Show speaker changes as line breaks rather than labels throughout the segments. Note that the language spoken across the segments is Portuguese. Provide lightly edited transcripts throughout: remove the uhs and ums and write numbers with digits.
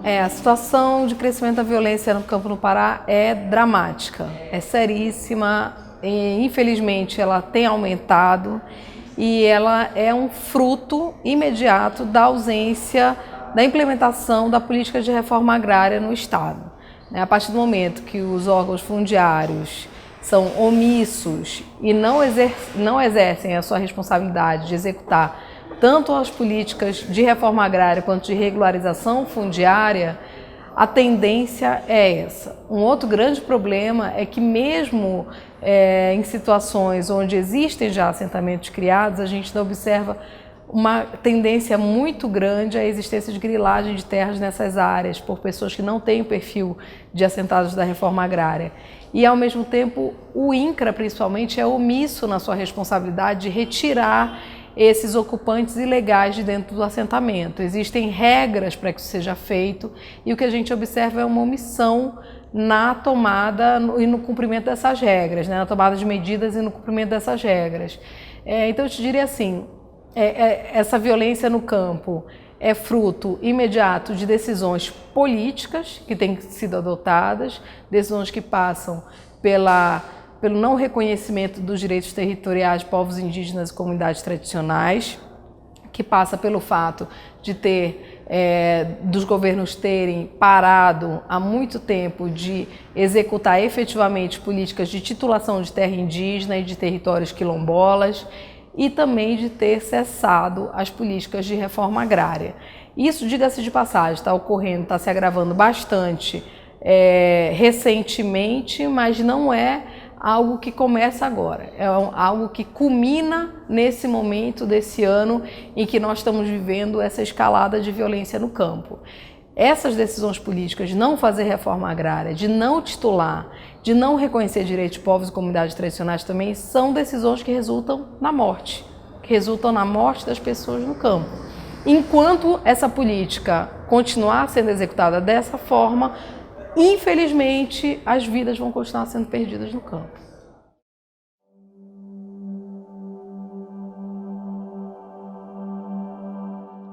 A situação de crescimento da violência no campo no Pará é dramática, é seríssima, e, infelizmente ela tem aumentado e ela é um fruto imediato da ausência da implementação da política de reforma agrária no Estado. A partir do momento que os órgãos fundiários são omissos e não exercem a sua responsabilidade de executar tanto as políticas de reforma agrária quanto de regularização fundiária, a tendência é essa. Um outro grande problema é que mesmo em situações onde existem já assentamentos criados, a gente observa uma tendência muito grande à existência de grilagem de terras nessas áreas por pessoas que não têm o perfil de assentados da reforma agrária. E, ao mesmo tempo, o INCRA, principalmente, é omisso na sua responsabilidade de retirar esses ocupantes ilegais de dentro do assentamento. Existem regras para que isso seja feito e o que a gente observa é uma omissão na tomada e no cumprimento dessas regras, na tomada de medidas e no cumprimento dessas regras. Então, eu te diria assim, essa violência no campo é fruto imediato de decisões políticas que têm sido adotadas, decisões que passam pelo não reconhecimento dos direitos territoriais de povos indígenas e comunidades tradicionais, que passa pelo fato de dos governos terem parado há muito tempo de executar efetivamente políticas de titulação de terra indígena e de territórios quilombolas, e também de ter cessado as políticas de reforma agrária. Isso, diga-se de passagem, está ocorrendo, está se agravando bastante recentemente, mas não é algo que começa agora, é algo que culmina nesse momento desse ano em que nós estamos vivendo essa escalada de violência no campo. Essas decisões políticas de não fazer reforma agrária, de não titular, de não reconhecer direitos de povos e comunidades tradicionais também são decisões que resultam na morte das pessoas no campo. Enquanto essa política continuar sendo executada dessa forma, infelizmente, as vidas vão continuar sendo perdidas no campo.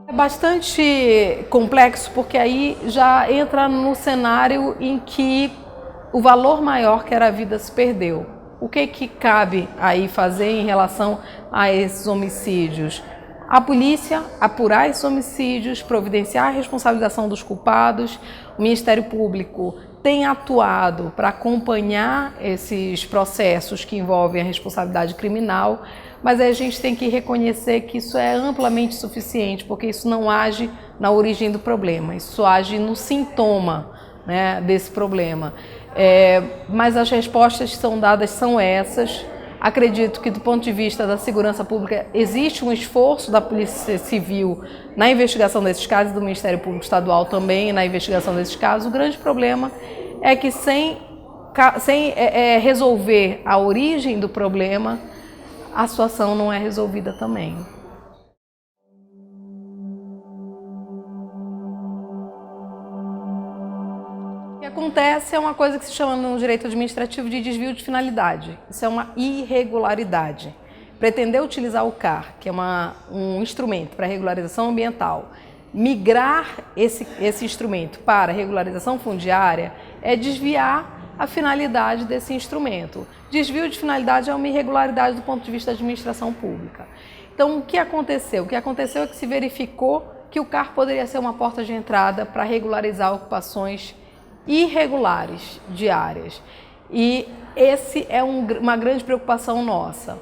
É bastante complexo porque aí já entra no cenário em que o valor maior que era a vida se perdeu. O que cabe aí fazer em relação a esses homicídios? A polícia apurar esses homicídios, providenciar a responsabilização dos culpados. O Ministério Público tem atuado para acompanhar esses processos que envolvem a responsabilidade criminal, mas a gente tem que reconhecer que isso é amplamente suficiente, porque isso não age na origem do problema, isso age no sintoma, né, desse problema. Mas as respostas que são dadas são essas. Acredito que, do ponto de vista da segurança pública, existe um esforço da Polícia Civil na investigação desses casos e do Ministério Público Estadual também na investigação desses casos. O grande problema é que sem resolver a origem do problema, a situação não é resolvida também. O que acontece é uma coisa que se chama no direito administrativo de desvio de finalidade. Isso é uma irregularidade. Pretender utilizar o CAR, que é um instrumento para regularização ambiental, migrar esse instrumento para regularização fundiária é desviar a finalidade desse instrumento. Desvio de finalidade é uma irregularidade do ponto de vista da administração pública. Então, o que aconteceu? O que aconteceu é que se verificou que o CAR poderia ser uma porta de entrada para regularizar ocupações irregulares de áreas. E esse é uma grande preocupação nossa.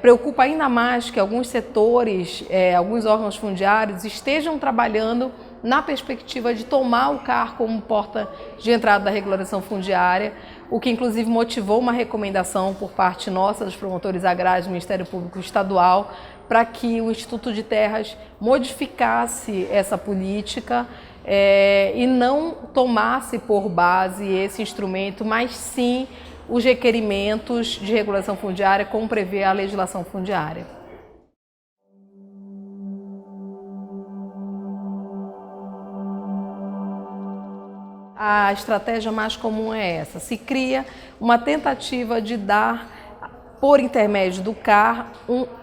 Preocupa ainda mais que alguns setores, alguns órgãos fundiários estejam trabalhando na perspectiva de tomar o CAR como porta de entrada da regularização fundiária, o que inclusive motivou uma recomendação por parte nossa, dos promotores agrários do Ministério Público Estadual, para que o Instituto de Terras modificasse essa política e não tomasse por base esse instrumento, mas sim os requerimentos de regulação fundiária, como prevê a legislação fundiária. A estratégia mais comum é essa: se cria uma tentativa de dar, por intermédio do CAR,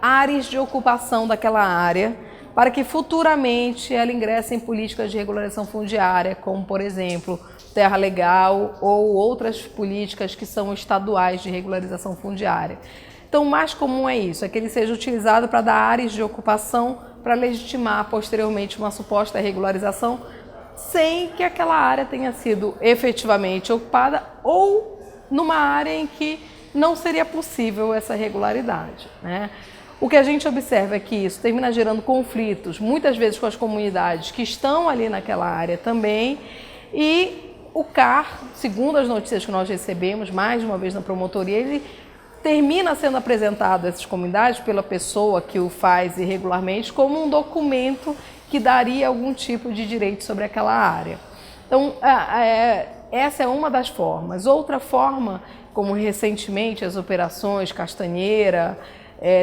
áreas de ocupação daquela área, para que futuramente ela ingresse em políticas de regularização fundiária, como, por exemplo, terra legal ou outras políticas que são estaduais de regularização fundiária. Então, o mais comum é isso, é que ele seja utilizado para dar áreas de ocupação para legitimar posteriormente uma suposta regularização, sem que aquela área tenha sido efetivamente ocupada ou numa área em que não seria possível essa regularidade, né? O que a gente observa é que isso termina gerando conflitos, muitas vezes com as comunidades que estão ali naquela área também, e o CAR, segundo as notícias que nós recebemos, mais de uma vez na promotoria, ele termina sendo apresentado a essas comunidades pela pessoa que o faz irregularmente como um documento que daria algum tipo de direito sobre aquela área. Então, essa é uma das formas. Outra forma, como recentemente as operações Castanheira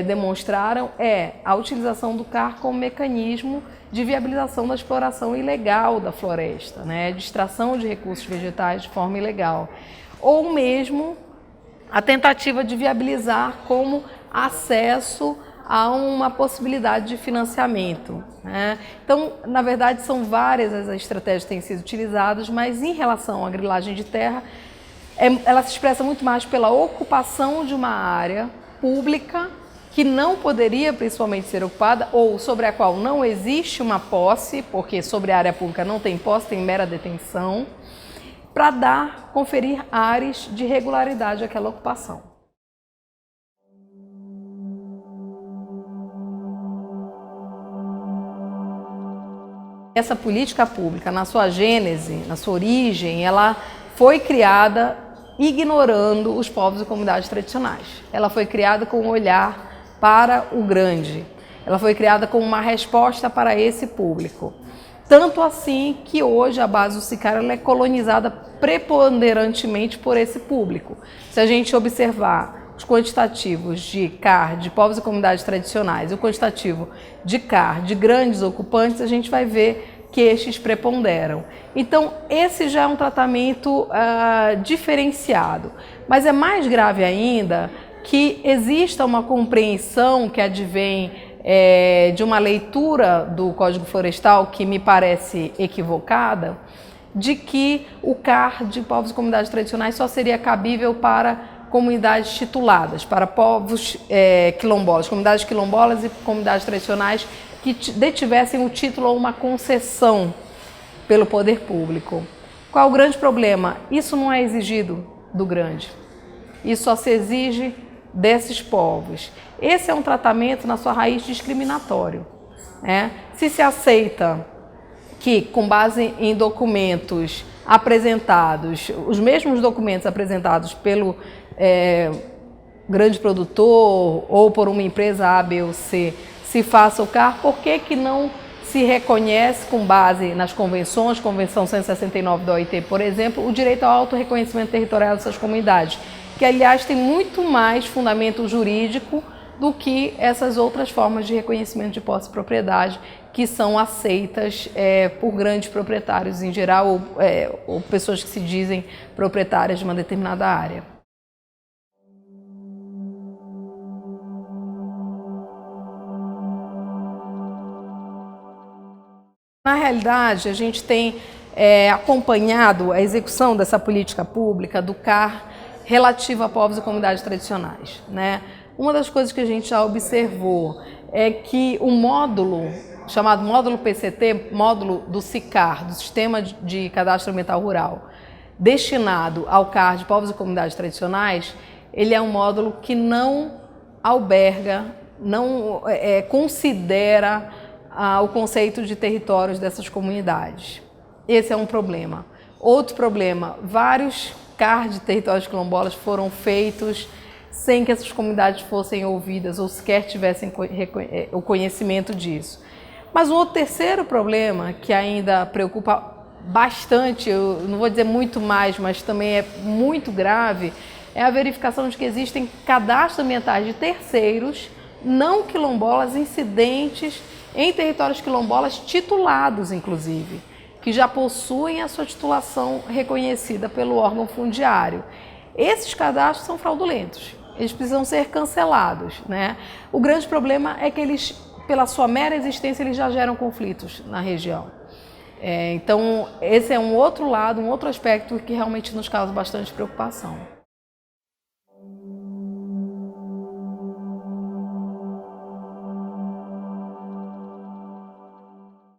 demonstraram, é a utilização do CAR como mecanismo de viabilização da exploração ilegal da floresta, né? De extração de recursos vegetais de forma ilegal. Ou mesmo a tentativa de viabilizar como acesso a uma possibilidade de financiamento, né? Então, na verdade, são várias as estratégias que têm sido utilizadas, mas em relação à grilagem de terra, ela se expressa muito mais pela ocupação de uma área pública que não poderia principalmente ser ocupada ou sobre a qual não existe uma posse, porque sobre a área pública não tem posse, tem mera detenção, para conferir áreas de regularidade àquela ocupação. Essa política pública, na sua gênese, na sua origem, ela foi criada ignorando os povos e comunidades tradicionais. Ela foi criada com um olhar para o grande. Ela foi criada como uma resposta para esse público. Tanto assim que hoje a base do SICAR é colonizada preponderantemente por esse público. Se a gente observar os quantitativos de CAR de povos e comunidades tradicionais e o quantitativo de CAR de grandes ocupantes, a gente vai ver que estes preponderam. Então, esse já é um tratamento diferenciado. Mas é mais grave ainda que exista uma compreensão que advém de uma leitura do Código Florestal que me parece equivocada, de que o CAR de povos e comunidades tradicionais só seria cabível para comunidades tituladas, para povos quilombolas, comunidades quilombolas e comunidades tradicionais que detivessem o título ou uma concessão pelo poder público. Qual o grande problema? Isso não é exigido do grande, isso só se exige desses povos. Esse é um tratamento na sua raiz discriminatório, né? Se se aceita que, com base em documentos apresentados, os mesmos documentos apresentados pelo grande produtor ou por uma empresa A, B ou C, se faça o CAR, por que não se reconhece, com base nas convenções, Convenção 169 da OIT, por exemplo, o direito ao autorreconhecimento territorial dessas comunidades, que, aliás, tem muito mais fundamento jurídico do que essas outras formas de reconhecimento de posse e propriedade que são aceitas por grandes proprietários em geral ou pessoas que se dizem proprietárias de uma determinada área. Na realidade, a gente tem acompanhado a execução dessa política pública do CAR relativa a povos e comunidades tradicionais, né? Uma das coisas que a gente já observou é que o módulo, chamado módulo PCT, módulo do SICAR, do Sistema de Cadastro Ambiental Rural, destinado ao CAR de povos e comunidades tradicionais, ele é um módulo que não alberga, não considera o conceito de territórios dessas comunidades. Esse é um problema. Outro problema, vários CAR de territórios quilombolas foram feitos sem que essas comunidades fossem ouvidas ou sequer tivessem o conhecimento disso. Mas um outro terceiro problema que ainda preocupa bastante, eu não vou dizer muito mais, mas também é muito grave, é a verificação de que existem cadastros ambientais de terceiros não quilombolas incidentes em territórios quilombolas titulados, inclusive, que já possuem a sua titulação reconhecida pelo órgão fundiário. Esses cadastros são fraudulentos, eles precisam ser cancelados, né? O grande problema é que eles pela sua mera existência, eles já geram conflitos na região. Então, esse é um outro lado, um outro aspecto que realmente nos causa bastante preocupação.